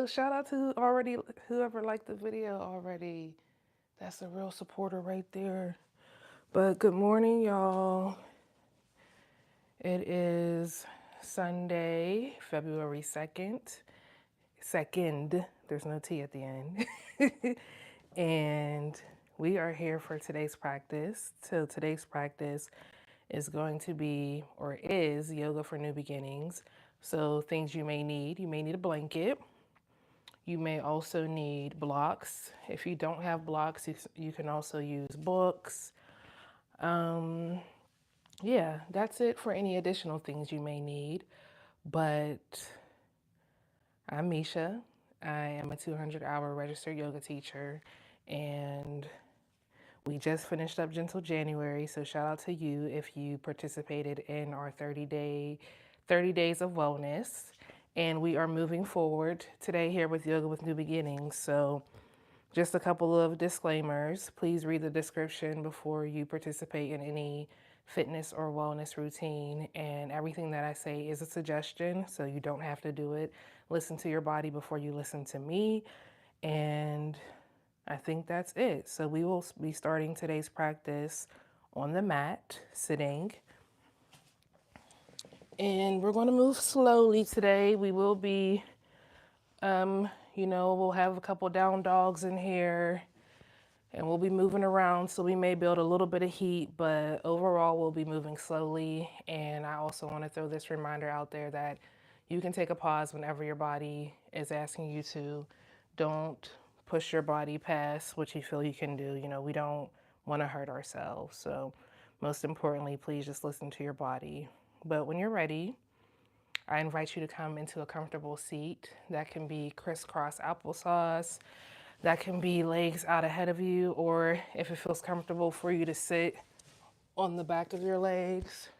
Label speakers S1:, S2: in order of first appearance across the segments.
S1: Shout out to whoever liked the video already. That's a real supporter right there. But good morning, y'all. It is Sunday, February 2nd. Second, there's no T at the end. And we are here for today's practice. So today's practice is going to be, or is, yoga for new beginnings. So things you may need. You may need a blanket. You may also need blocks. If you don't have blocks, you can also use books. Um, yeah, that's it for any additional things you may need. But I'm Misha. I am a 200-hour registered yoga teacher, and we just finished up Gentle January. So shout out to you if you participated in our 30 days of wellness. And we are moving forward today here with Yoga with New Beginnings. So just a couple of disclaimers. Please read the description before you participate in any fitness or wellness routine. And everything that I say is a suggestion, so you don't have to do it. Listen to your body before you listen to me. And I think that's it. So we will be starting today's practice on the mat, sitting. And we're going to move slowly today. We will be we'll have a couple down dogs in here and we'll be moving around. So we may build a little bit of heat, but overall we'll be moving slowly. And I also want to throw this reminder out there that you can take a pause whenever your body is asking you to. Don't push your body past what you feel you can do. We don't want to hurt ourselves. So most importantly, please just listen to your body. But when you're ready, I invite you to come into a comfortable seat. That can be crisscross applesauce. That can be legs out ahead of you, or if it feels comfortable for you to sit on the back of your legs.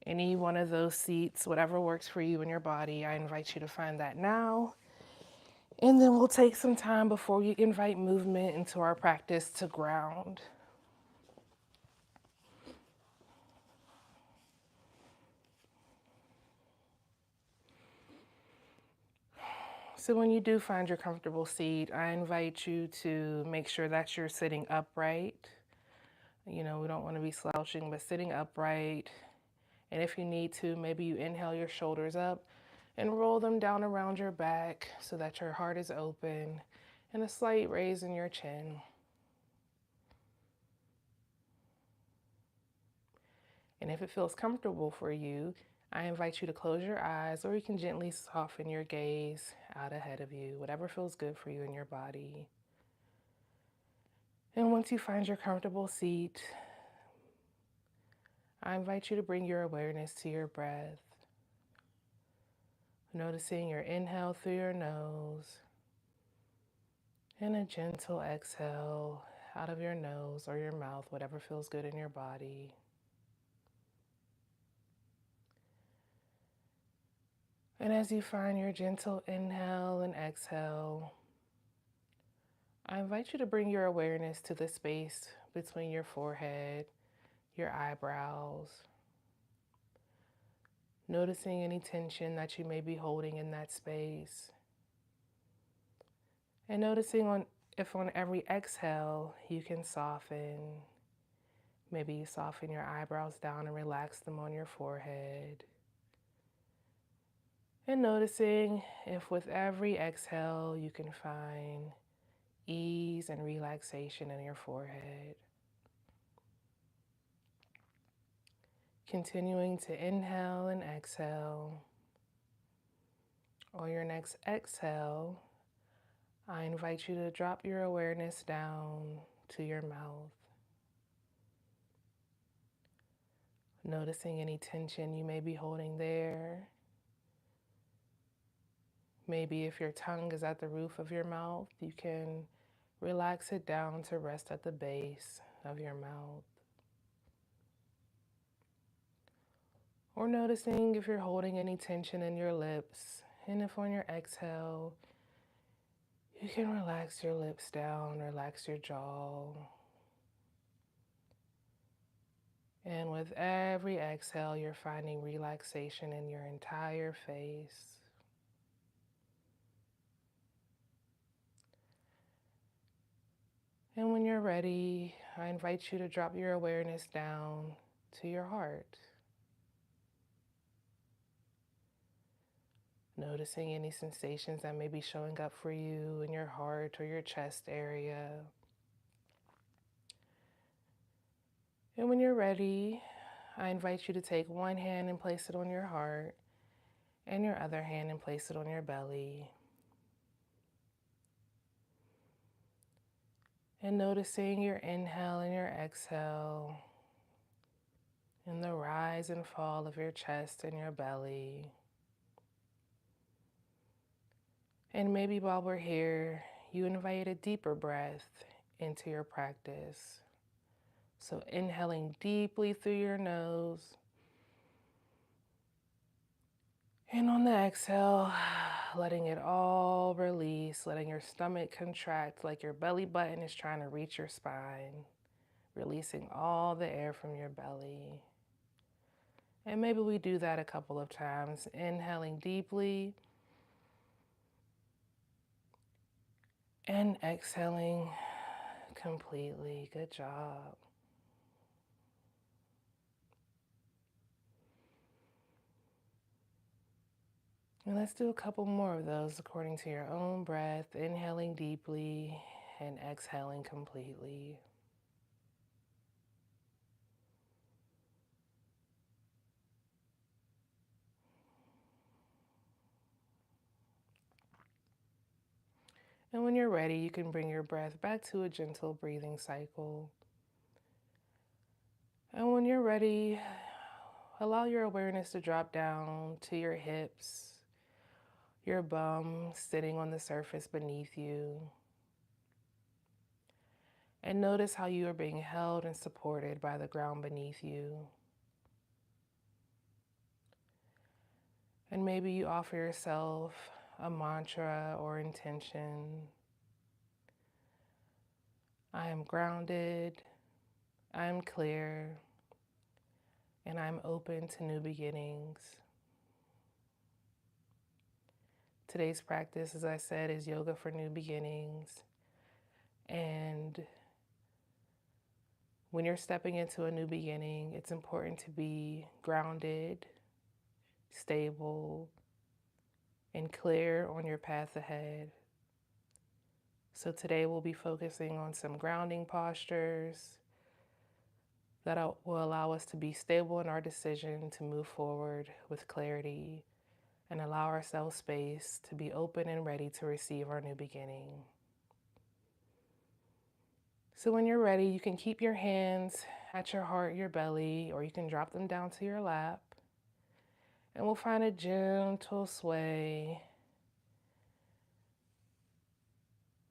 S1: Any one of those seats, whatever works for you and your body, I invite you to find that now. And then we'll take some time before we invite movement into our practice to ground. So when you do find your comfortable seat, I invite you to make sure that you're sitting upright. We don't want to be slouching, but sitting upright. And if you need to, maybe you inhale your shoulders up and roll them down around your back so that your heart is open, and a slight raise in your chin. And if it feels comfortable for you, I invite you to close your eyes, or you can gently soften your gaze out ahead of you, whatever feels good for you in your body. And once you find your comfortable seat, I invite you to bring your awareness to your breath, noticing your inhale through your nose and a gentle exhale out of your nose or your mouth, whatever feels good in your body. And as you find your gentle inhale and exhale, I invite you to bring your awareness to the space between your forehead, your eyebrows, noticing any tension that you may be holding in that space. And noticing if on every exhale you can soften. Maybe you soften your eyebrows down and relax them on your forehead. And noticing if with every exhale you can find ease and relaxation in your forehead. Continuing to inhale and exhale. On your next exhale, I invite you to drop your awareness down to your mouth. Noticing any tension you may be holding there. Maybe if your tongue is at the roof of your mouth, you can relax it down to rest at the base of your mouth. Or noticing if you're holding any tension in your lips, and if on your exhale, you can relax your lips down, relax your jaw. And with every exhale, you're finding relaxation in your entire face. you're ready, I invite you to drop your awareness down to your heart, noticing any sensations that may be showing up for you in your heart or your chest area. And when you're ready, I invite you to take one hand and place it on your heart, and your other hand and place it on your belly. And noticing your inhale and your exhale, and the rise and fall of your chest and your belly. And maybe while we're here, you invite a deeper breath into your practice. So inhaling deeply through your nose. And on the exhale, letting it all release, letting your stomach contract like your belly button is trying to reach your spine, releasing all the air from your belly. And maybe we do that a couple of times, inhaling deeply and exhaling completely. Good job. And let's do a couple more of those according to your own breath, inhaling deeply and exhaling completely. And when you're ready, you can bring your breath back to a gentle breathing cycle. And when you're ready, allow your awareness to drop down to your hips, your bum sitting on the surface beneath you. And notice how you are being held and supported by the ground beneath you. And maybe you offer yourself a mantra or intention. I am grounded, I am clear, and I'm open to new beginnings. Today's practice, as I said, is yoga for new beginnings. And when you're stepping into a new beginning, it's important to be grounded, stable, and clear on your path ahead. So today we'll be focusing on some grounding postures that will allow us to be stable in our decision to move forward with clarity and allow ourselves space to be open and ready to receive our new beginning. So when you're ready, you can keep your hands at your heart, your belly, or you can drop them down to your lap. And we'll find a gentle sway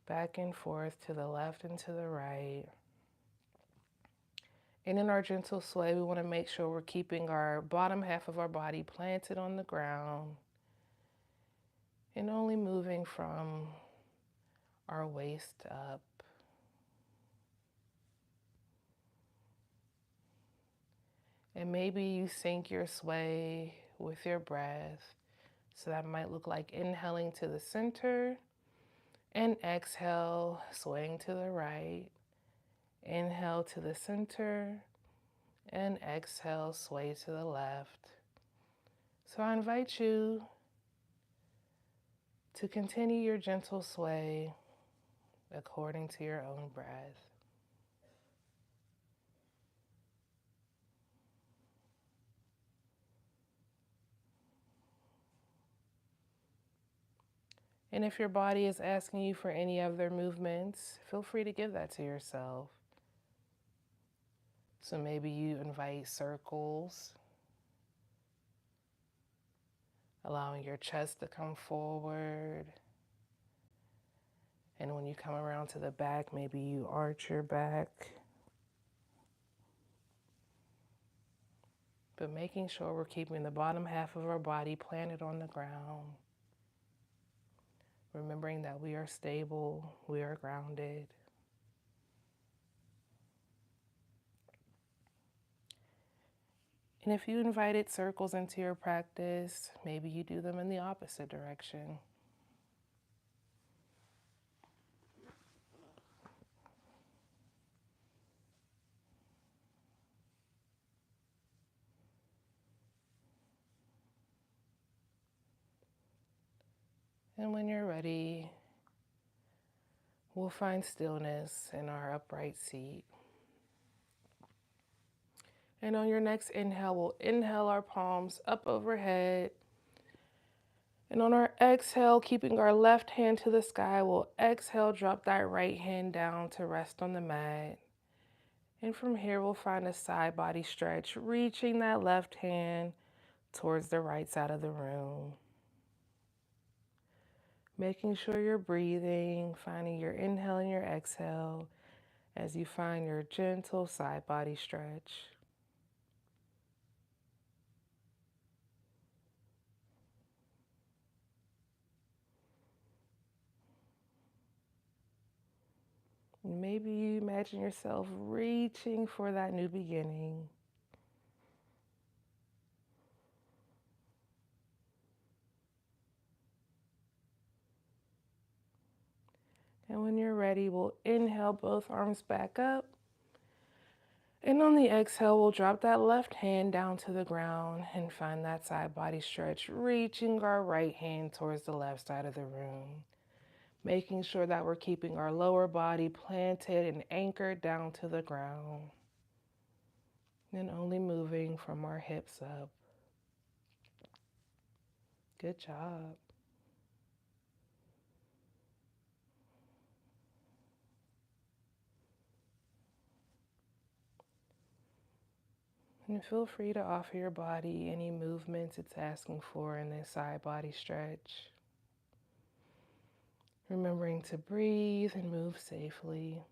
S1: back and forth to the left and to the right. And in our gentle sway, we want to make sure we're keeping our bottom half of our body planted on the ground and only moving from our waist up. And maybe you sync your sway with your breath. So that might look like inhaling to the center and exhale, swaying to the right. Inhale to the center and exhale, sway to the left. So I invite you to continue your gentle sway according to your own breath. And if your body is asking you for any other movements, feel free to give that to yourself. So maybe you invite circles, allowing your chest to come forward. And when you come around to the back, maybe you arch your back. But making sure we're keeping the bottom half of our body planted on the ground. Remembering that we are stable, we are grounded. And if you invited circles into your practice, maybe you do them in the opposite direction. And when you're ready, we'll find stillness in our upright seat. And on your next inhale, we'll inhale our palms up overhead. And on our exhale, keeping our left hand to the sky, we'll exhale, drop that right hand down to rest on the mat. And from here, we'll find a side body stretch, reaching that left hand towards the right side of the room. Making sure you're breathing, finding your inhale and your exhale as you find your gentle side body stretch. Maybe you imagine yourself reaching for that new beginning. And when you're ready, we'll inhale both arms back up. And on the exhale, we'll drop that left hand down to the ground and find that side body stretch, reaching our right hand towards the left side of the room. Making sure that we're keeping our lower body planted and anchored down to the ground. And only moving from our hips up. Good job. And feel free to offer your body any movements it's asking for in this side body stretch. Remembering to breathe and move safely.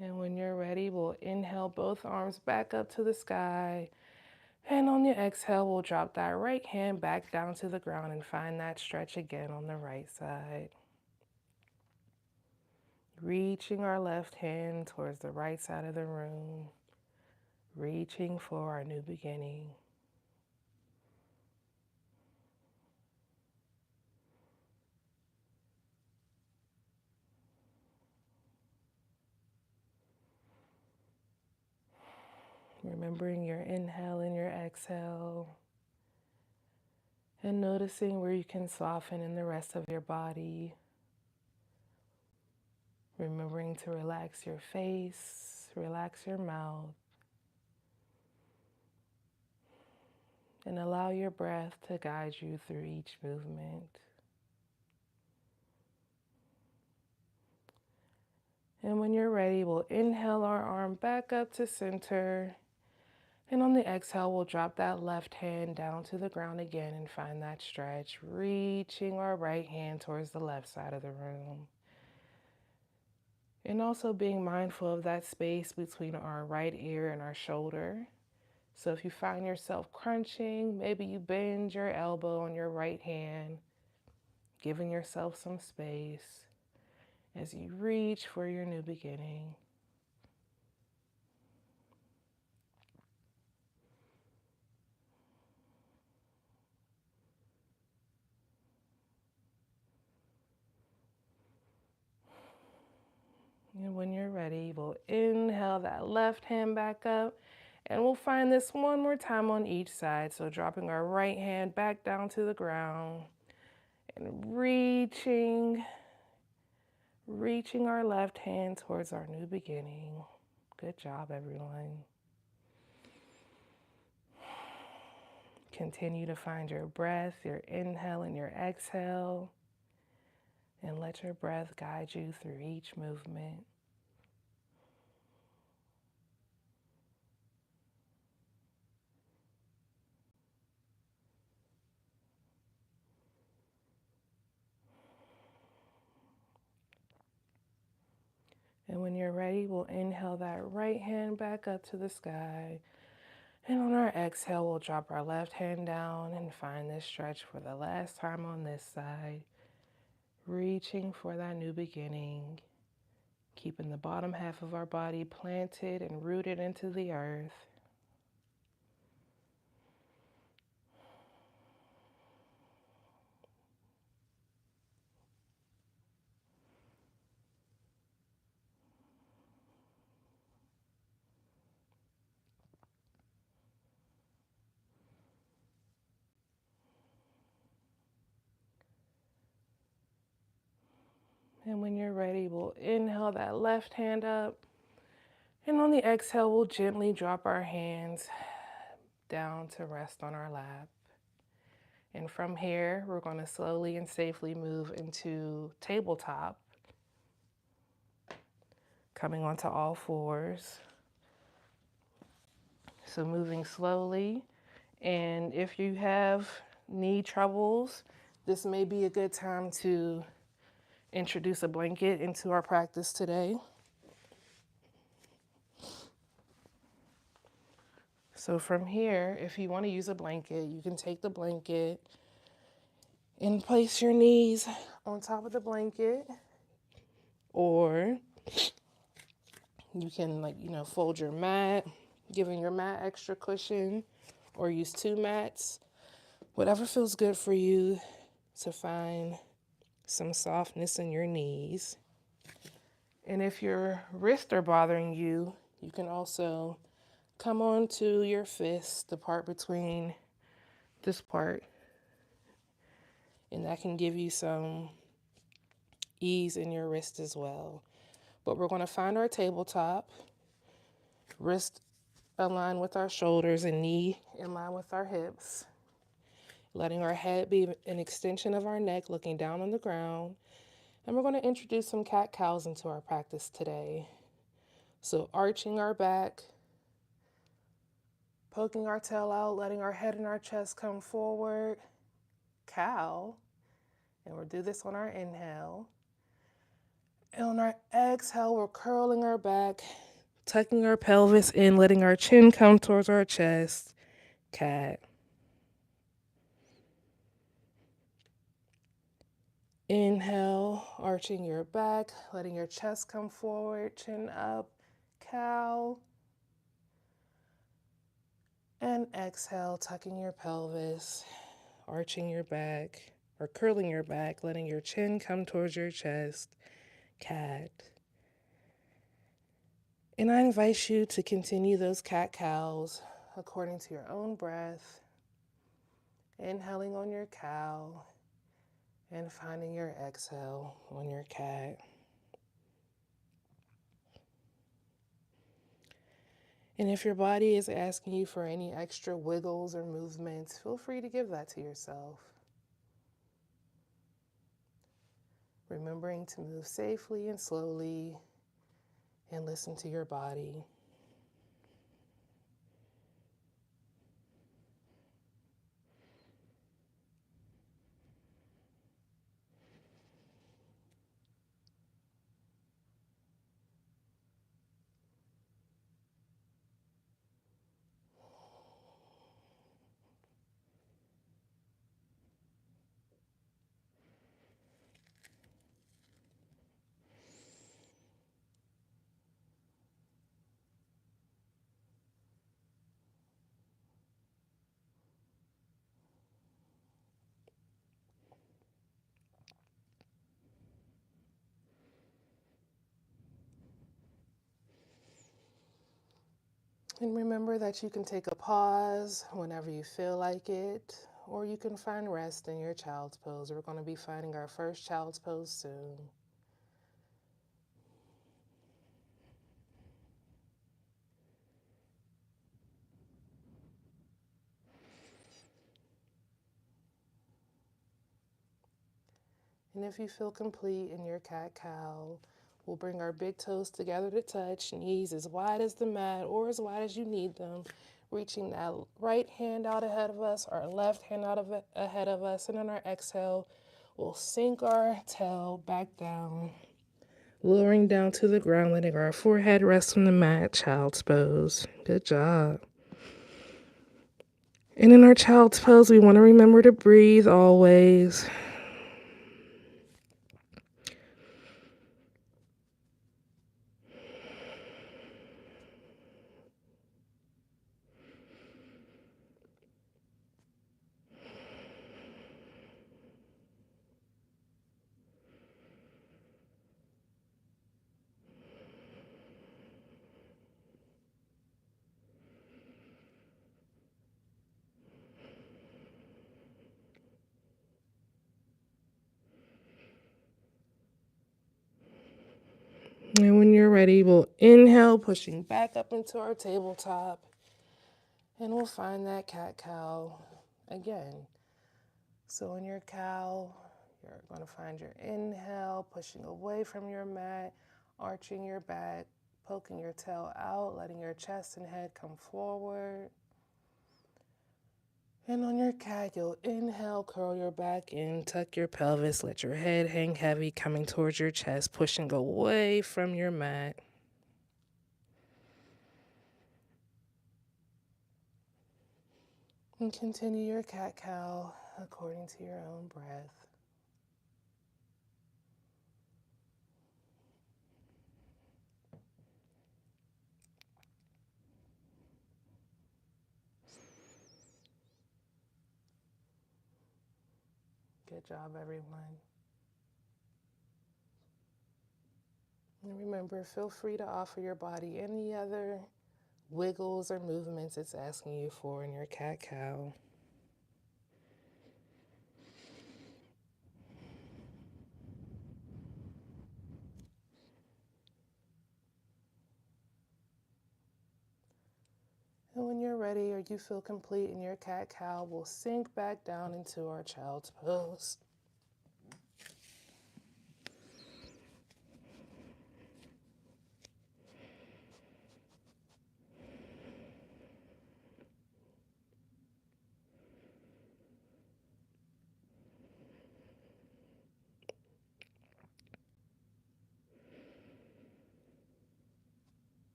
S1: And when you're ready, we'll inhale both arms back up to the sky. And on the exhale, we'll drop that right hand back down to the ground and find that stretch again on the right side. Reaching our left hand towards the right side of the room. Reaching for our new beginning. Remembering your inhale and your exhale. And noticing where you can soften in the rest of your body. Remembering to relax your face, relax your mouth. And allow your breath to guide you through each movement. And when you're ready, we'll inhale our arm back up to center. And on the exhale, we'll drop that left hand down to the ground again and find that stretch, reaching our right hand towards the left side of the room. And also being mindful of that space between our right ear and our shoulder. So if you find yourself crunching, maybe you bend your elbow on your right hand, giving yourself some space as you reach for your new beginning. And when you're ready, we'll inhale that left hand back up. And we'll find this one more time on each side. So dropping our right hand back down to the ground. And reaching our left hand towards our new beginning. Good job, everyone. Continue to find your breath, your inhale and your exhale. And let your breath guide you through each movement. And when you're ready, we'll inhale that right hand back up to the sky. And on our exhale, we'll drop our left hand down and find this stretch for the last time on this side. Reaching for that new beginning. Keeping the bottom half of our body planted and rooted into the earth. And when you're ready, we'll inhale that left hand up. And on the exhale, we'll gently drop our hands down to rest on our lap. And from here, we're going to slowly and safely move into tabletop, coming onto all fours. So moving slowly. And if you have knee troubles, this may be a good time to introduce a blanket into our practice today. So from here, if you want to use a blanket, you can take the blanket and place your knees on top of the blanket, or you can fold your mat, giving your mat extra cushion, or use two mats. Whatever feels good for you to find some softness in your knees. And if your wrists are bothering you, you can also come onto your fist, the part between this part, and that can give you some ease in your wrist as well. But we're going to find our tabletop, wrist aligned with our shoulders and knee in line with our hips, letting our head be an extension of our neck, looking down on the ground. And we're going to introduce some cat-cows into our practice today. So arching our back, poking our tail out, letting our head and our chest come forward, cow. And we'll do this on our inhale. And on our exhale, we're curling our back, tucking our pelvis in, letting our chin come towards our chest, cat. Inhale, arching your back, letting your chest come forward, chin up, cow. And exhale, tucking your pelvis, arching your back, or curling your back, letting your chin come towards your chest, cat. And I invite you to continue those cat-cows according to your own breath, inhaling on your cow, and finding your exhale on your cat. And if your body is asking you for any extra wiggles or movements, feel free to give that to yourself. Remembering to move safely and slowly and listen to your body. And remember that you can take a pause whenever you feel like it, or you can find rest in your child's pose. We're going to be finding our first child's pose soon. And if you feel complete in your cat-cow, we'll bring our big toes together to touch, knees as wide as the mat or as wide as you need them, reaching that right hand out ahead of us, our left hand ahead of us, and on our exhale, we'll sink our tail back down, lowering down to the ground, letting our forehead rest on the mat, child's pose. Good job. And in our child's pose, we want to remember to breathe always. And when you're ready, we'll inhale, pushing back up into our tabletop. And we'll find that cat-cow again. So in your cow, you're going to find your inhale, pushing away from your mat, arching your back, poking your tail out, letting your chest and head come forward. And on your cat, you'll inhale, curl your back in, tuck your pelvis, let your head hang heavy, coming towards your chest, pushing away from your mat. And continue your cat-cow according to your own breath. Good job, everyone. And remember, feel free to offer your body any other wiggles or movements it's asking you for in your cat-cow. And when you're ready or you feel complete in your cat-cow, we'll sink back down into our child's pose.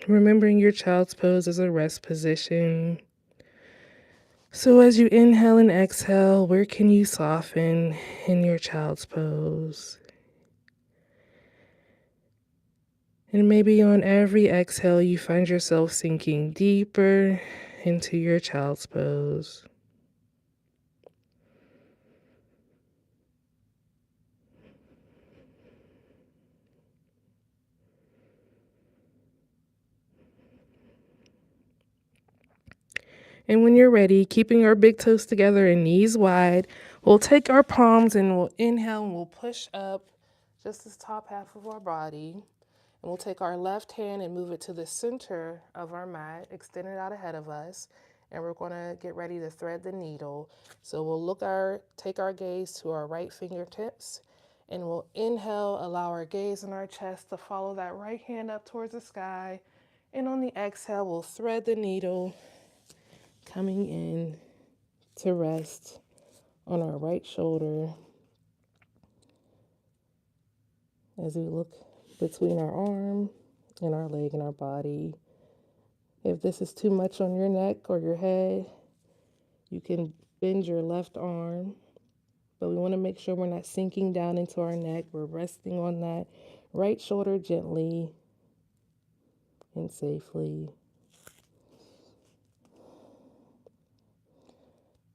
S1: Remembering your child's pose as a rest position. So as you inhale and exhale, where can you soften in your child's pose? And maybe on every exhale, you find yourself sinking deeper into your child's pose. And when you're ready, keeping our big toes together and knees wide, we'll take our palms and we'll inhale and we'll push up just this top half of our body. And we'll take our left hand and move it to the center of our mat, extend it out ahead of us. And we're going to get ready to thread the needle. So we'll take our gaze to our right fingertips. And we'll inhale, allow our gaze and our chest to follow that right hand up towards the sky. And on the exhale, we'll thread the needle, coming in to rest on our right shoulder as we look between our arm and our leg and our body. If this is too much on your neck or your head, you can bend your left arm, but we want to make sure we're not sinking down into our neck. We're resting on that right shoulder gently and safely.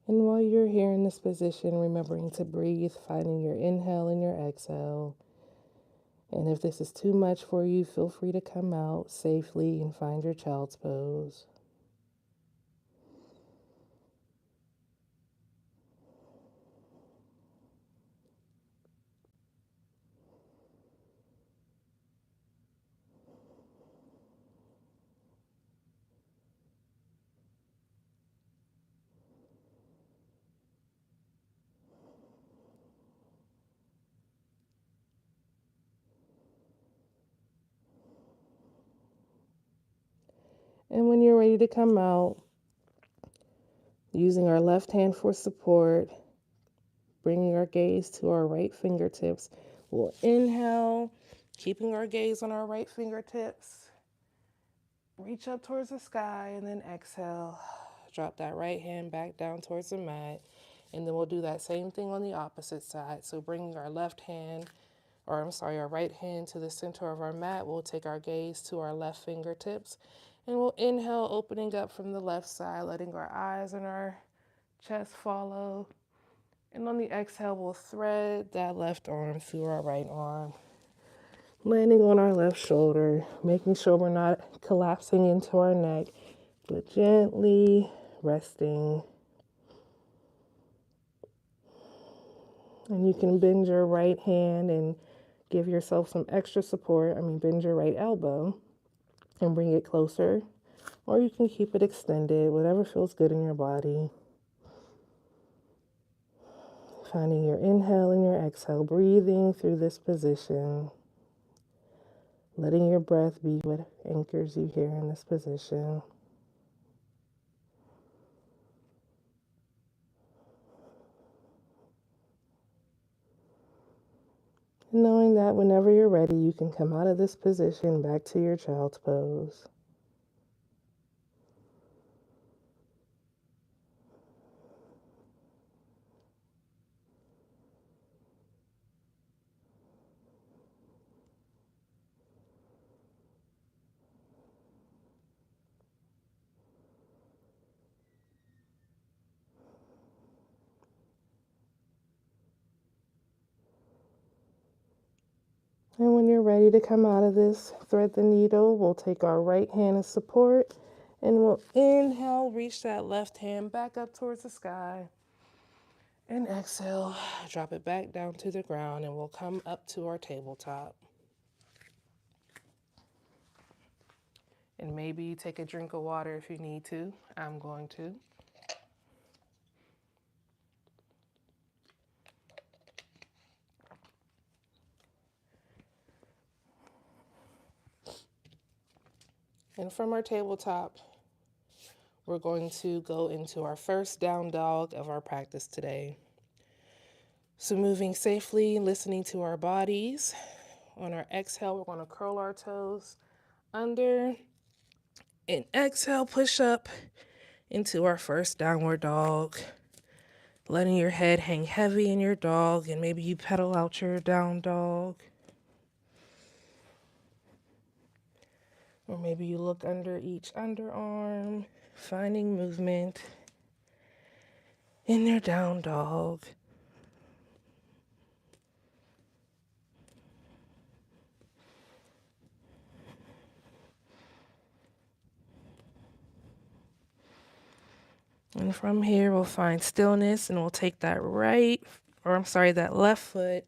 S1: And while you're here in this position, remembering to breathe, finding your inhale and your exhale. And if this is too much for you, feel free to come out safely and find your child's pose. And when you're ready to come out, using our left hand for support, bringing our gaze to our right fingertips, we'll inhale, keeping our gaze on our right fingertips. Reach up towards the sky and then exhale. Drop that right hand back down towards the mat. And then we'll do that same thing on the opposite side. So bringing our our right hand to the center of our mat, we'll take our gaze to our left fingertips. And we'll inhale, opening up from the left side, letting our eyes and our chest follow. And on the exhale, we'll thread that left arm through our right arm, landing on our left shoulder, making sure we're not collapsing into our neck, but gently resting. And you can bend your right hand and Give yourself some extra support. Bend your right elbow and bring it closer, or you can keep it extended, whatever feels good in your body. Finding your inhale and your exhale, breathing through this position. Letting your breath be what anchors you here in this position. Knowing that whenever you're ready, you can come out of this position back to your child's pose. And when you're ready to come out of this, thread the needle. We'll take our right hand as support, and we'll inhale, reach that left hand back up towards the sky. And exhale, drop it back down to the ground, and we'll come up to our tabletop. And maybe take a drink of water if you need to. I'm going to. And from our tabletop, we're going to go into our first down dog of our practice today. So moving safely, listening to our bodies. On our exhale, we're going to curl our toes under. And exhale, push up into our first downward dog. Letting your head hang heavy in your dog, and maybe you pedal out your down dog. Or maybe you look under each underarm, finding movement in your down dog. And from here, we'll find stillness, and we'll take that that left foot,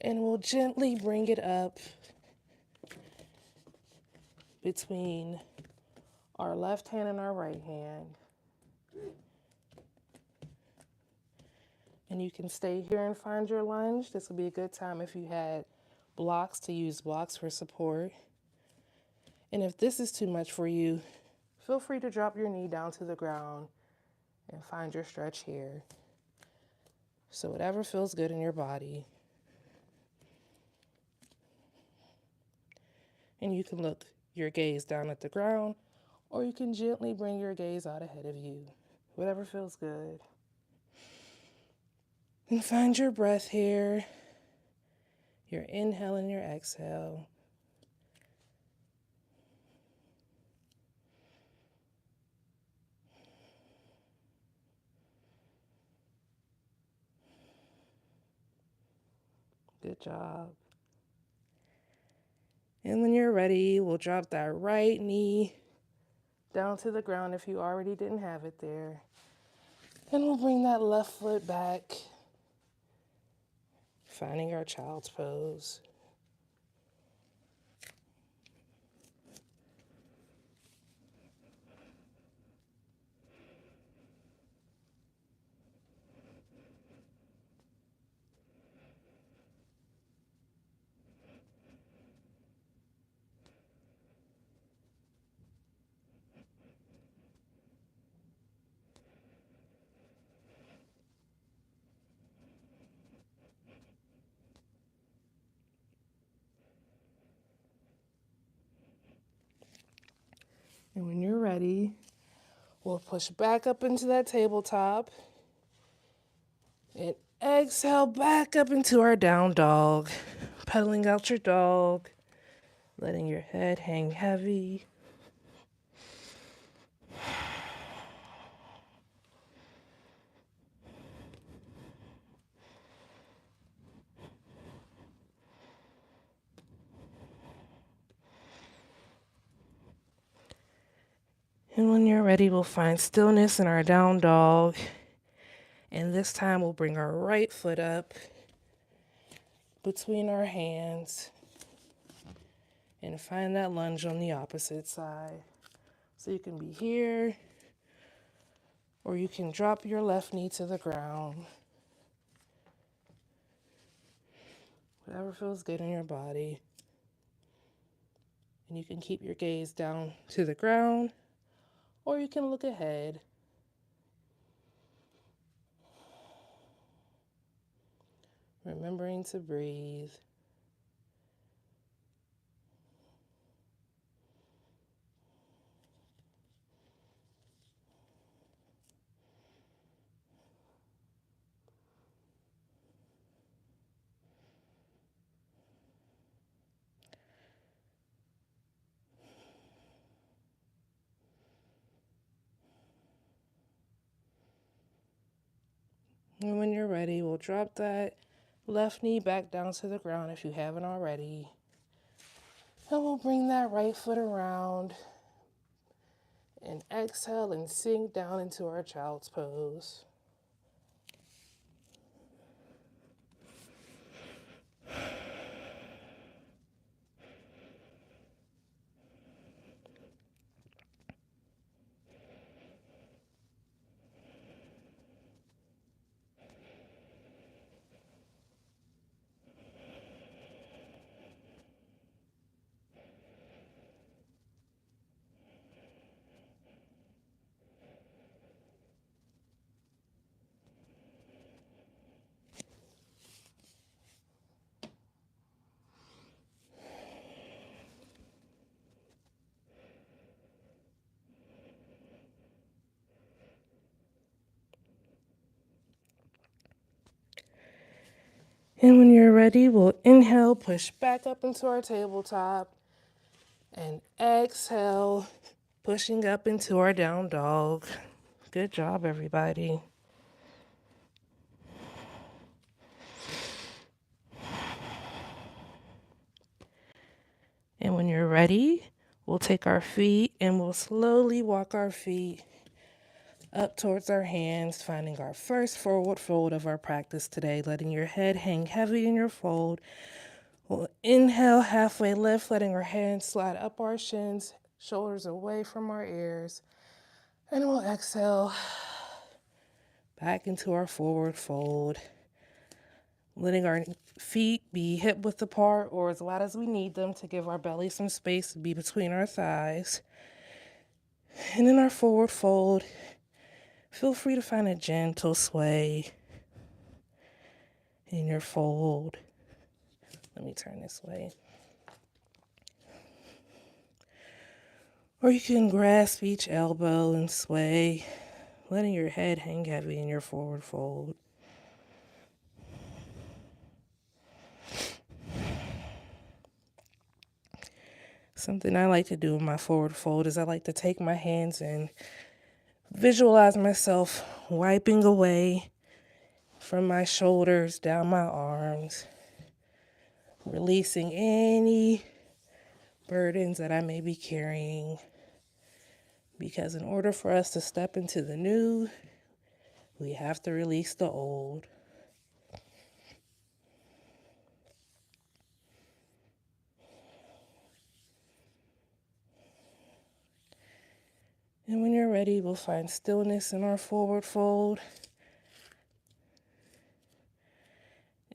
S1: and we'll gently bring it up between our left hand and our right hand. And you can stay here and find your lunge. This would be a good time if you had blocks to use blocks for support. And if this is too much for you, feel free to drop your knee down to the ground and find your stretch here. So whatever feels good in your body. And you can look your gaze down at the ground, or you can gently bring your gaze out ahead of you. Whatever feels good. And find your breath here, your inhale and your exhale. Good job. And when you're ready, we'll drop that right knee down to the ground if you already didn't have it there. And we'll bring that left foot back, finding our child's pose. And when you're ready, we'll push back up into that tabletop and exhale back up into our down dog, pedaling out your dog, letting your head hang heavy. And when you're ready, we'll find stillness in our down dog. And this time we'll bring our right foot up, between our hands and find that lunge on the opposite side. So you can be here, or you can drop your left knee to the ground. Whatever feels good in your body. And you can keep your gaze down to the ground, or you can look ahead. Remembering to breathe. And when you're ready, we'll drop that left knee back down to the ground if you haven't already. And we'll bring that right foot around and exhale and sink down into our child's pose. And when you're ready, we'll inhale, push back up into our tabletop, and exhale, pushing up into our down dog. Good job, everybody. And when you're ready, we'll take our feet and we'll slowly walk our feet up towards our hands, finding our first forward fold of our practice today, letting your head hang heavy in your fold. We'll inhale, halfway lift, letting our hands slide up our shins, shoulders away from our ears. And we'll exhale back into our forward fold, letting our feet be hip width apart or as wide as we need them to give our belly some space to be between our thighs. And in our forward fold, feel free to find a gentle sway in your fold. Let me turn this way. Or you can grasp each elbow and sway, letting your head hang heavy in your forward fold. Something I like to do in my forward fold is I like to take my hands and visualize myself wiping away from my shoulders down my arms, releasing any burdens that I may be carrying. Because in order for us to step into the new, we have to release the old. And when you're ready, we'll find stillness in our forward fold.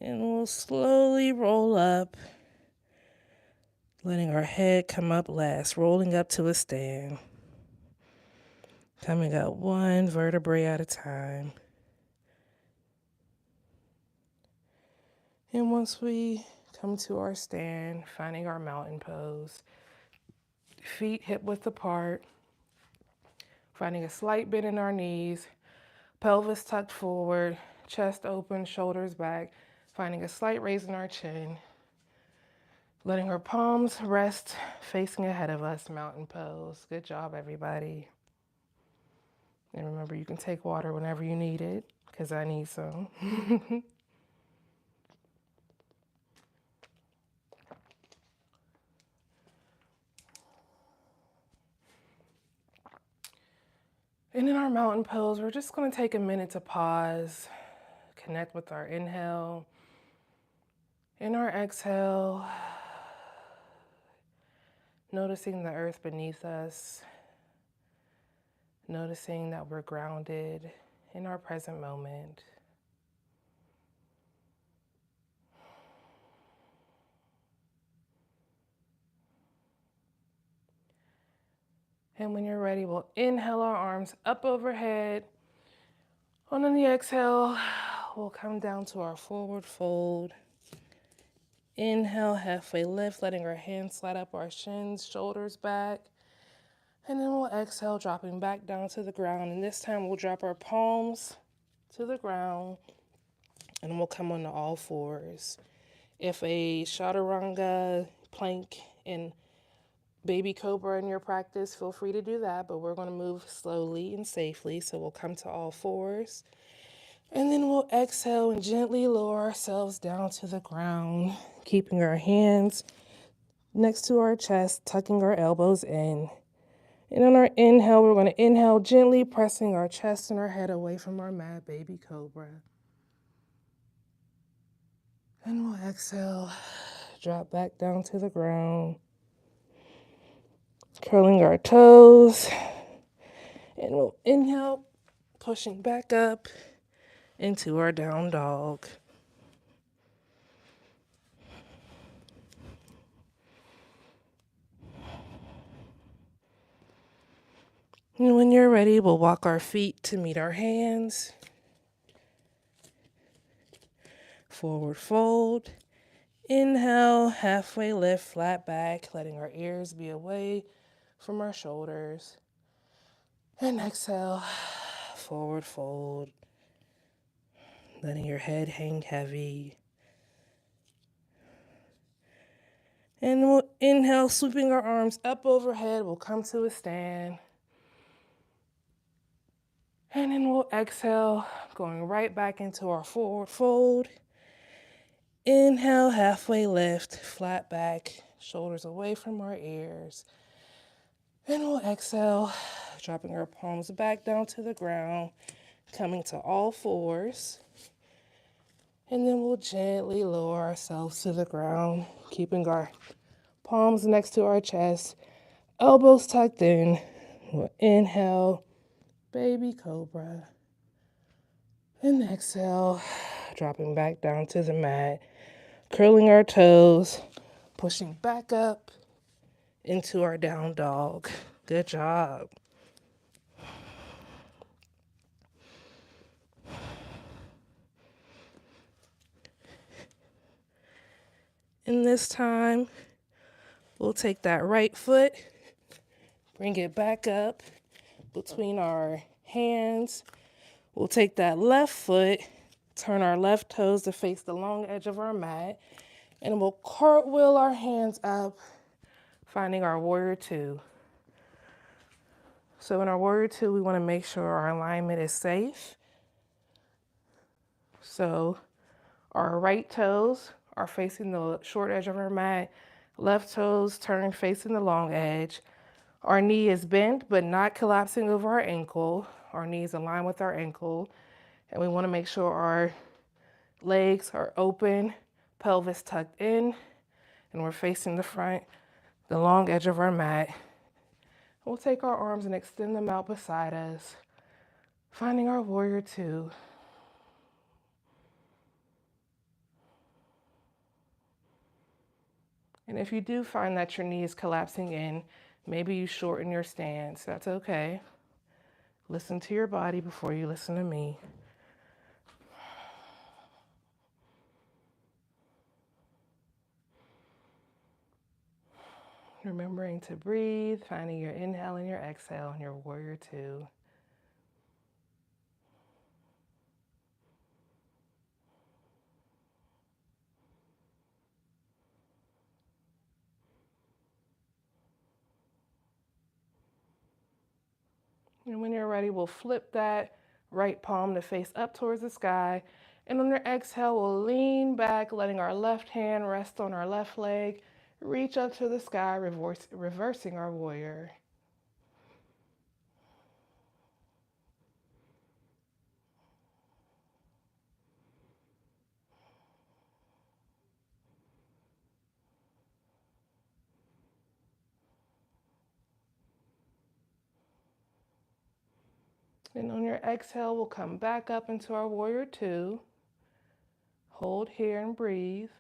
S1: And we'll slowly roll up, letting our head come up last, rolling up to a stand. Coming up one vertebrae at a time. And once we come to our stand, finding our mountain pose, feet hip width apart, finding a slight bend in our knees, pelvis tucked forward, chest open, shoulders back, finding a slight raise in our chin, letting our palms rest facing ahead of us, mountain pose. Good job, everybody. And remember, you can take water whenever you need it, because I need some. And in our mountain pose, we're just going to take a minute to pause, connect with our inhale, In our exhale, noticing the earth beneath us, noticing that we're grounded in our present moment. And when you're ready, we'll inhale our arms up overhead. On the exhale, we'll come down to our forward fold. Inhale, halfway lift, letting our hands slide up our shins, shoulders back. And then we'll exhale, dropping back down to the ground. And this time we'll drop our palms to the ground and we'll come onto all fours. If a chaturanga, plank, and baby cobra in your practice, feel free to do that, but we're going to move slowly and safely. So we'll come to all fours. And then we'll exhale and gently lower ourselves down to the ground, keeping our hands next to our chest, tucking our elbows in. And on our inhale, we're going to inhale, gently pressing our chest and our head away from our mat, baby cobra. And we'll exhale, drop back down to the ground, curling our toes. And we'll inhale, pushing back up into our down dog. And when you're ready, we'll walk our feet to meet our hands. Forward fold. Inhale, halfway lift, flat back, letting our ears be away from our shoulders. And exhale, forward fold, letting your head hang heavy. And we'll inhale, sweeping our arms up overhead. We'll come to a stand. And then we'll exhale, going right back into our forward fold. Inhale, halfway lift, flat back, shoulders away from our ears. And we'll exhale, dropping our palms back down to the ground, coming to all fours. And then we'll gently lower ourselves to the ground, keeping our palms next to our chest, elbows tucked in. We'll inhale, baby cobra. And exhale, dropping back down to the mat, curling our toes, pushing back up into our down dog. Good job. And this time, we'll take that right foot, bring it back up between our hands. We'll take that left foot, turn our left toes to face the long edge of our mat, and we'll cartwheel our hands up, finding our warrior two. So in our warrior two, we want to make sure our alignment is safe. So our right toes are facing the short edge of our mat, left toes turn facing the long edge. Our knee is bent but not collapsing over our ankle. Our knees align with our ankle. And we want to make sure our legs are open, pelvis tucked in, and we're facing the front, the long edge of our mat. We'll take our arms and extend them out beside us, finding our warrior two. And if you do find that your knee is collapsing in, maybe you shorten your stance. That's okay. Listen to your body before you listen to me. Remembering to breathe, finding your inhale and your exhale in your warrior two. And when you're ready, we'll flip that right palm to face up towards the sky. And on your exhale, we'll lean back, letting our left hand rest on our left leg, reach up to the sky, reversing our warrior. And on your exhale, we'll come back up into our warrior two. Hold here and breathe.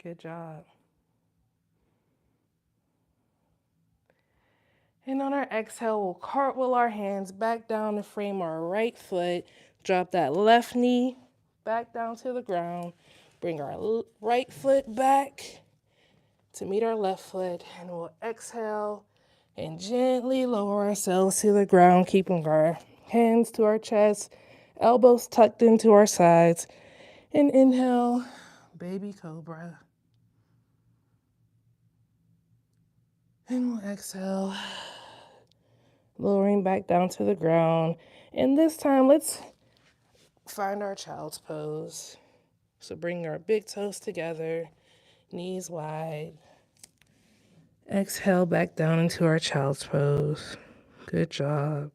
S1: Good job. And on our exhale, we'll cartwheel our hands back down to frame our right foot. Drop that left knee back down to the ground. Bring our right foot back to meet our left foot. And we'll exhale and gently lower ourselves to the ground, keeping our hands to our chest, elbows tucked into our sides. And inhale, baby cobra. And we'll exhale, lowering back down to the ground. And this time, let's find our child's pose. So bring our big toes together, knees wide. Exhale back down into our child's pose. Good job.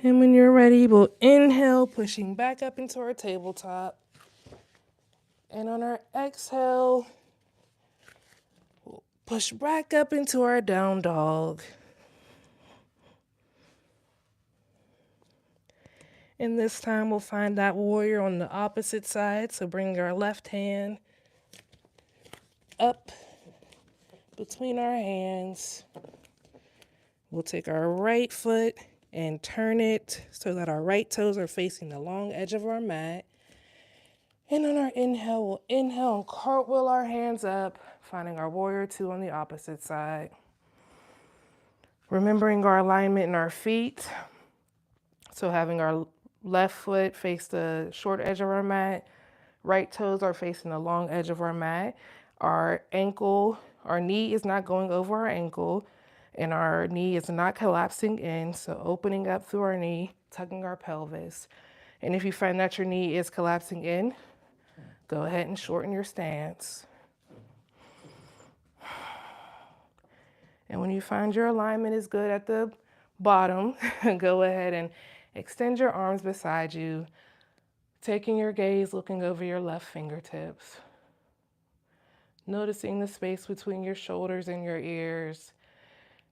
S1: And when you're ready, we'll inhale, pushing back up into our tabletop. And on our exhale, we'll push back up into our down dog. And this time we'll find that warrior on the opposite side. So bring our left hand up between our hands. We'll take our right foot and turn it so that our right toes are facing the long edge of our mat. And on our inhale, we'll inhale and cartwheel our hands up, finding our warrior two on the opposite side. Remembering our alignment in our feet. So having our left foot face the short edge of our mat, right toes are facing the long edge of our mat. Our knee is not going over our ankle, and our knee is not collapsing in. So opening up through our knee, tucking our pelvis. And if you find that your knee is collapsing in, go ahead and shorten your stance. And when you find your alignment is good at the bottom, go ahead and extend your arms beside you, taking your gaze, looking over your left fingertips. Noticing the space between your shoulders and your ears.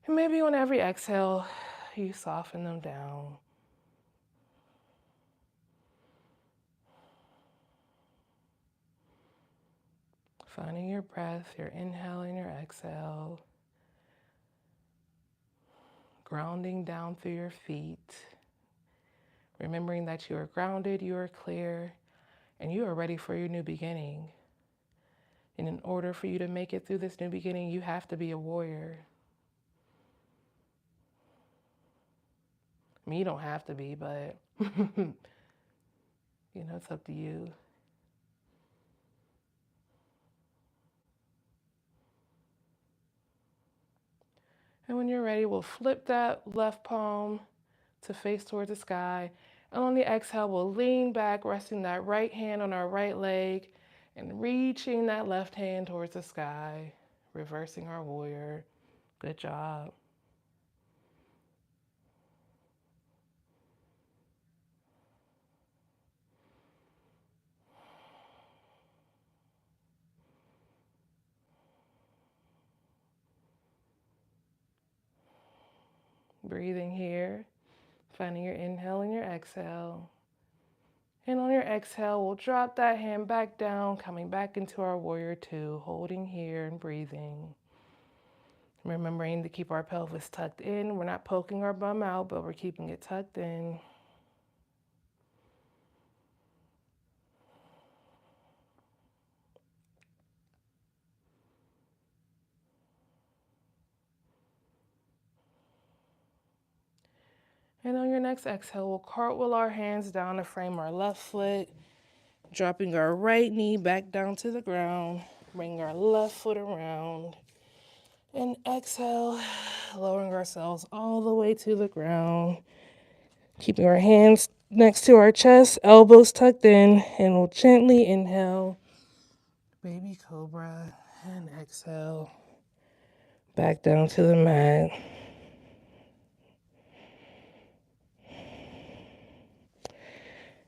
S1: And maybe on every exhale, you soften them down. Finding your breath, your inhale and your exhale. Grounding down through your feet. Remembering that you are grounded, you are clear, and you are ready for your new beginning. And in order for you to make it through this new beginning, you have to be a warrior. I mean, you don't have to be, but it's up to you. And when you're ready, we'll flip that left palm to face towards the sky. And on the exhale, we'll lean back, resting that right hand on our right leg and reaching that left hand towards the sky, reversing our warrior. Good job. Breathing here, finding your inhale and your exhale. And on your exhale, we'll drop that hand back down, coming back into our warrior two, holding here and breathing. Remembering to keep our pelvis tucked in. We're not poking our bum out, but we're keeping it tucked in. And on your next exhale, we'll cartwheel our hands down to frame our left foot, dropping our right knee back down to the ground, bringing our left foot around. And exhale, lowering ourselves all the way to the ground. Keeping our hands next to our chest, elbows tucked in, and we'll gently inhale, baby cobra, and exhale, back down to the mat.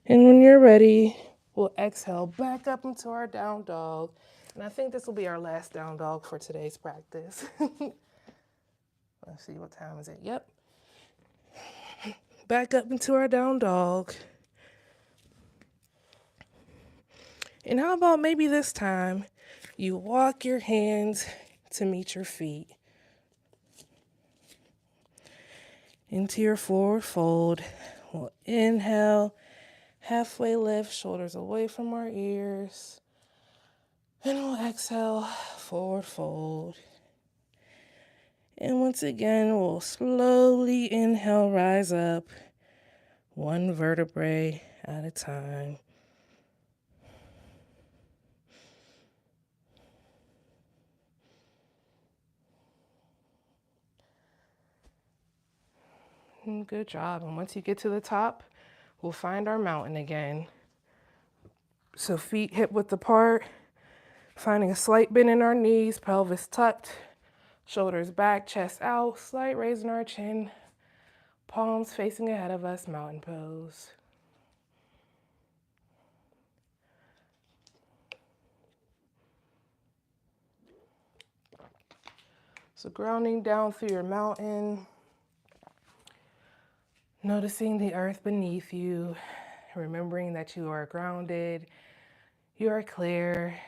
S1: And when you're ready, we'll exhale back up into our down dog. And I think this will be our last down dog for today's practice. Let's see, what time is it? Yep. Back up into our down dog. And how about maybe this time you walk your hands to meet your feet into your forward fold. We'll inhale, halfway lift, shoulders away from our ears. And we'll exhale, forward fold. And once again, we'll slowly inhale, rise up, one vertebrae at a time. Good job. And once you get to the top, we'll find our mountain again. So feet hip width apart, finding a slight bend in our knees, pelvis tucked, shoulders back, chest out, slight raise in our chin, palms facing ahead of us, mountain pose. So grounding down through your mountain, noticing the earth beneath you, remembering that you are grounded, you are clear,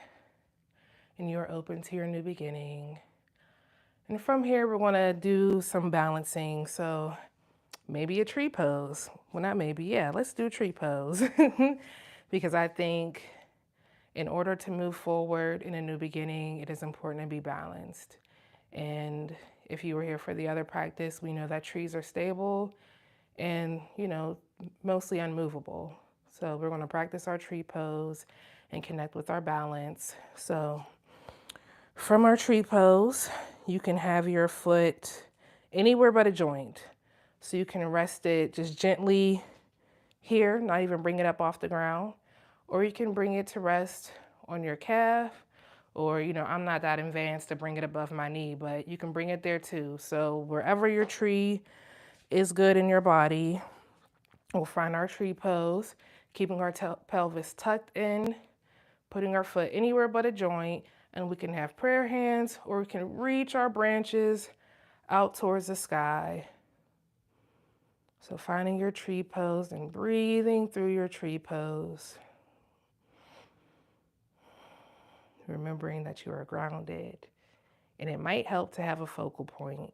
S1: and you are open to your new beginning. And from here, we're gonna do some balancing. So maybe a tree pose. Well, not maybe, yeah, let's do tree pose. Because I think in order to move forward in a new beginning, it is important to be balanced. And if you were here for the other practice, we know that trees are stable and, mostly unmovable. So we're gonna practice our tree pose and connect with our balance. So from our tree pose, you can have your foot anywhere but a joint. So you can rest it just gently here, not even bring it up off the ground, or you can bring it to rest on your calf, or, I'm not that advanced to bring it above my knee, but you can bring it there too. So wherever your tree is good in your body, we'll find our tree pose, keeping our pelvis tucked in, putting our foot anywhere but a joint, and we can have prayer hands, or we can reach our branches out towards the sky. So finding your tree pose and breathing through your tree pose. Remembering that you are grounded, and it might help to have a focal point.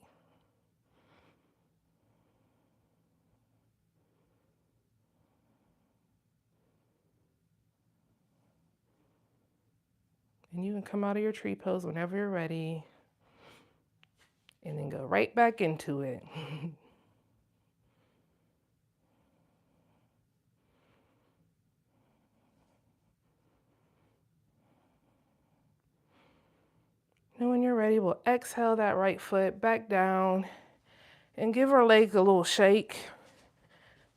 S1: And you can come out of your tree pose whenever you're ready, and then go right back into it. And when you're ready, we'll exhale that right foot back down and give our legs a little shake.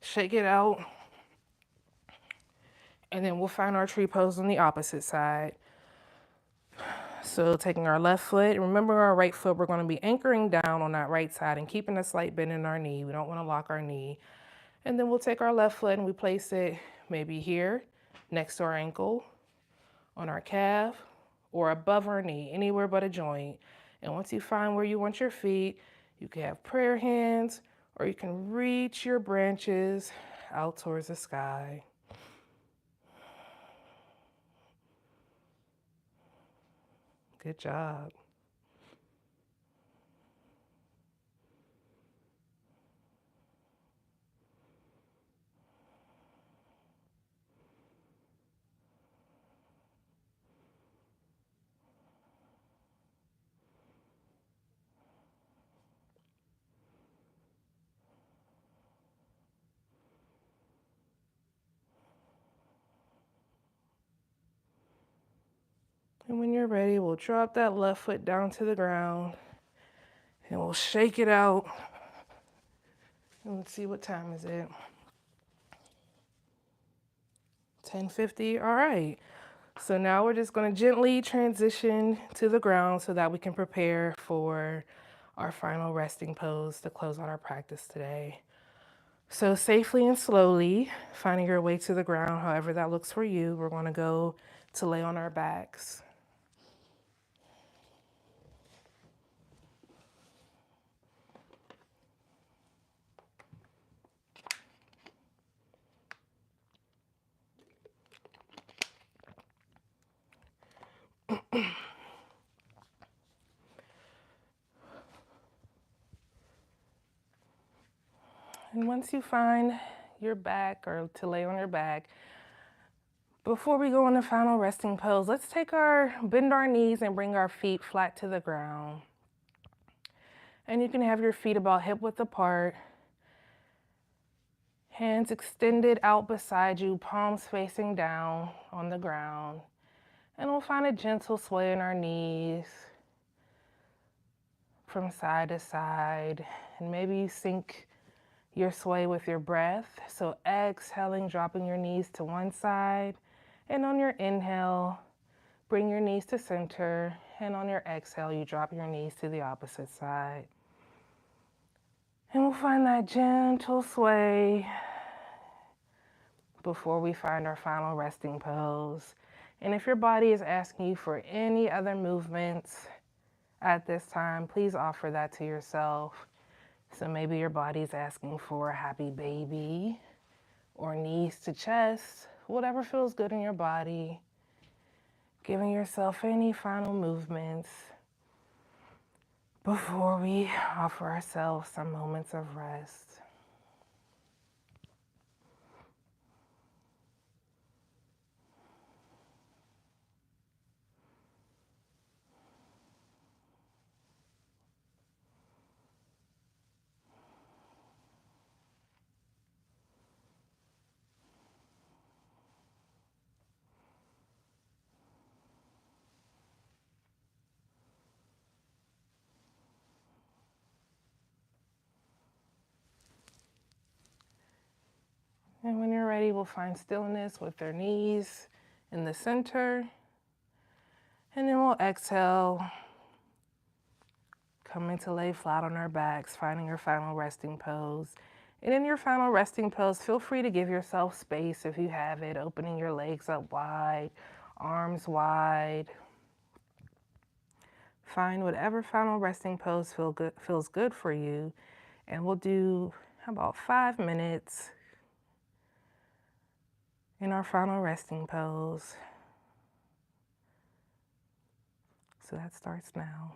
S1: Shake it out. And then we'll find our tree pose on the opposite side. So taking our left foot, remember our right foot, we're going to be anchoring down on that right side and keeping a slight bend in our knee. We don't want to lock our knee. And then we'll take our left foot and we place it maybe here, next to our ankle, on our calf, or above our knee, anywhere but a joint. And once you find where you want your feet, you can have prayer hands, or you can reach your branches out towards the sky. Good job. And when you're ready, we'll drop that left foot down to the ground and we'll shake it out. And let's see, what time is it? 10:50. All right. So now we're just going to gently transition to the ground so that we can prepare for our final resting pose to close out our practice today. So safely and slowly, finding your way to the ground, however that looks for you, we're going to go to lay on our backs. And once you find your back or to lay on your back, before we go into final resting pose, let's bend our knees and bring our feet flat to the ground. And you can have your feet about hip width apart, hands extended out beside you, palms facing down on the ground. And we'll find a gentle sway in our knees from side to side. And maybe you sync your sway with your breath. So exhaling, dropping your knees to one side. And on your inhale, bring your knees to center. And on your exhale, you drop your knees to the opposite side. And we'll find that gentle sway before we find our final resting pose. And if your body is asking you for any other movements at this time, please offer that to yourself. So maybe your body's asking for a happy baby or knees to chest, whatever feels good in your body. Giving yourself any final movements before we offer ourselves some moments of rest. And when you're ready, we'll find stillness with their knees in the center. And then we'll exhale, coming to lay flat on our backs, finding your final resting pose. And in your final resting pose, feel free to give yourself space if you have it, opening your legs up wide, arms wide. Find whatever final resting pose feels good for you. And we'll do about 5 minutes in our final resting pose. So that starts now.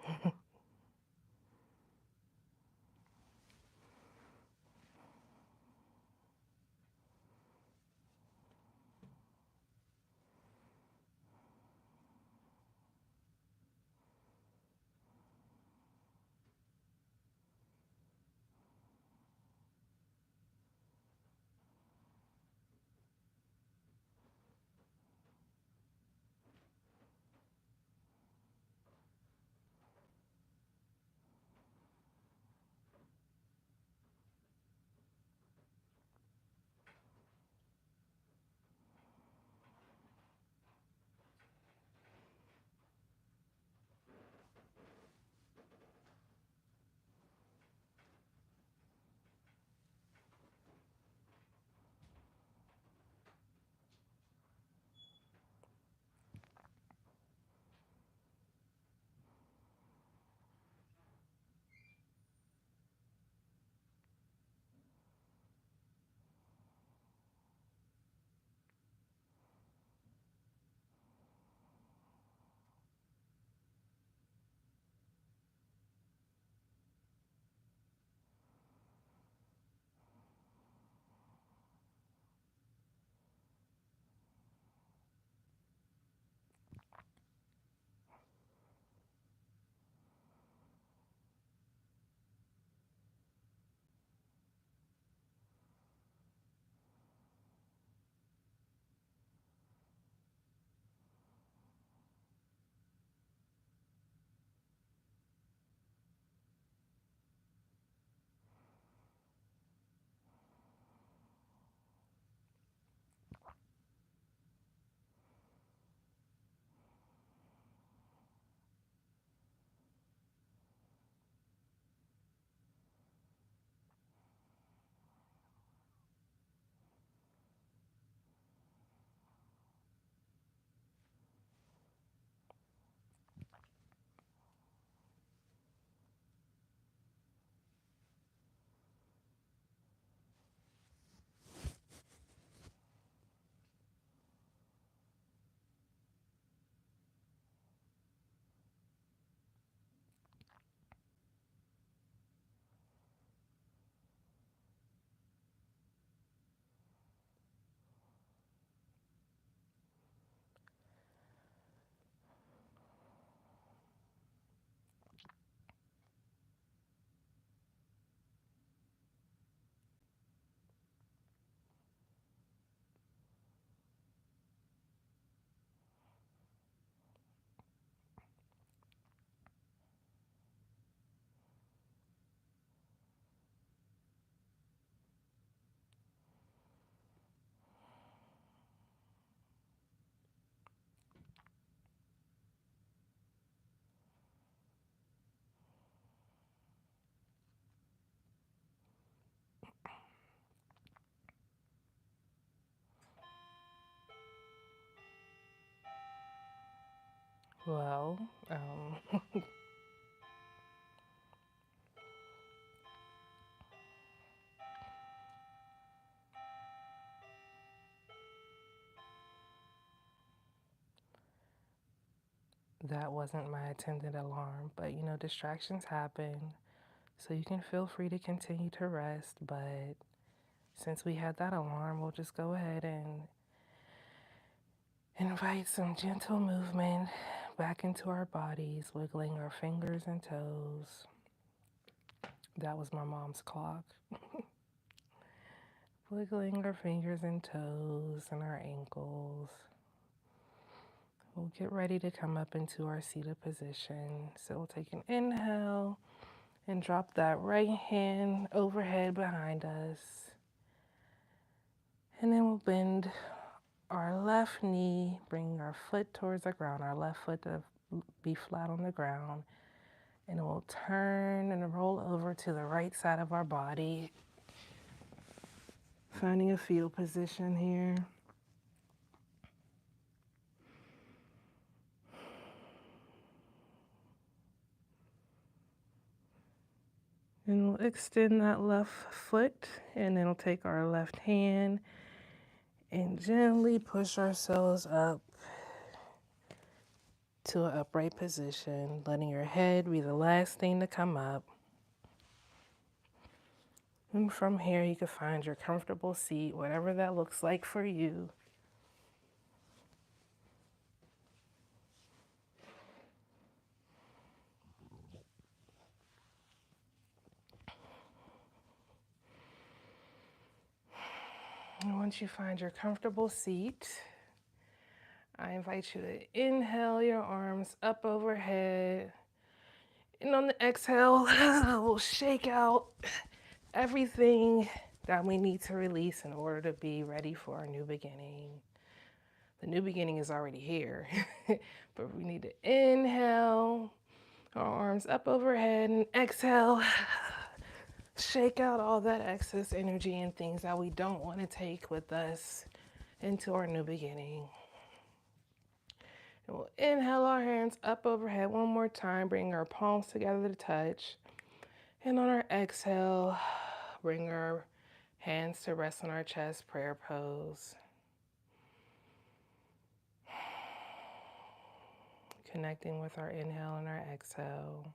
S1: Well, that wasn't my intended alarm, but you know, distractions happen. So you can feel free to continue to rest, but since we had that alarm, we'll just go ahead and invite some gentle movement back into our bodies, wiggling our fingers and toes. That was my mom's clock. Wiggling our fingers and toes and our ankles. We'll get ready to come up into our seated position. So we'll take an inhale and drop that right hand overhead behind us. And then we'll bend our left knee, bring our foot towards the ground, our left foot to be flat on the ground. And we'll turn and roll over to the right side of our body, finding a fetal position here. And we'll extend that left foot, and then we'll take our left hand and gently push ourselves up to an upright position, letting your head be the last thing to come up. And from here, you can find your comfortable seat, whatever that looks like for you. And once you find your comfortable seat, I invite you to inhale your arms up overhead. And on the exhale, we'll shake out everything that we need to release in order to be ready for our new beginning. The new beginning is already here, but we need to inhale, our arms up overhead, and exhale, shake out all that excess energy and things that we don't want to take with us into our new beginning. And we'll inhale our hands up overhead one more time, bring our palms together to touch. And on our exhale, bring our hands to rest on our chest, prayer pose. Connecting with our inhale and our exhale.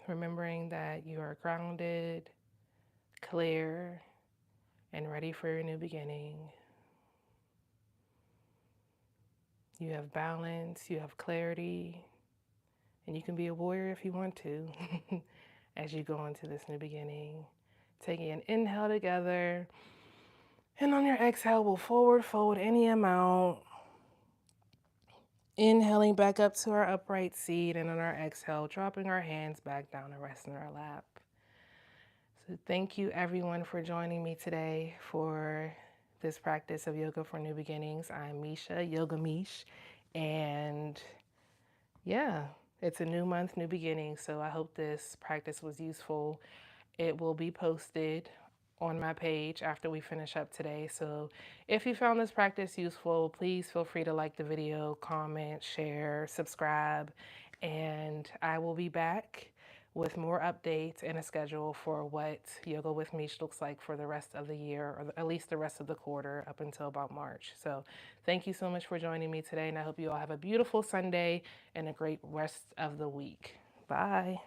S1: Remembering that you are grounded, clear, and ready for your new beginning. You have balance, you have clarity, and you can be a warrior if you want to as you go into this new beginning. Taking an inhale together, and on your exhale, we'll forward fold any amount. Inhaling back up to our upright seat, and on our exhale, dropping our hands back down and resting our lap. So thank you everyone for joining me today for this practice of yoga for new beginnings. I'm Misha, Yoga Mish, and yeah, it's a new month, new beginning. So I hope this practice was useful. It will be posted on my page after we finish up today. So if you found this practice useful, please feel free to like the video, comment, share, subscribe, and I will be back with more updates and a schedule for what Yoga with Mish looks like for the rest of the year, or at least the rest of the quarter up until about March. So thank you so much for joining me today, and I hope you all have a beautiful Sunday and a great rest of the week. Bye.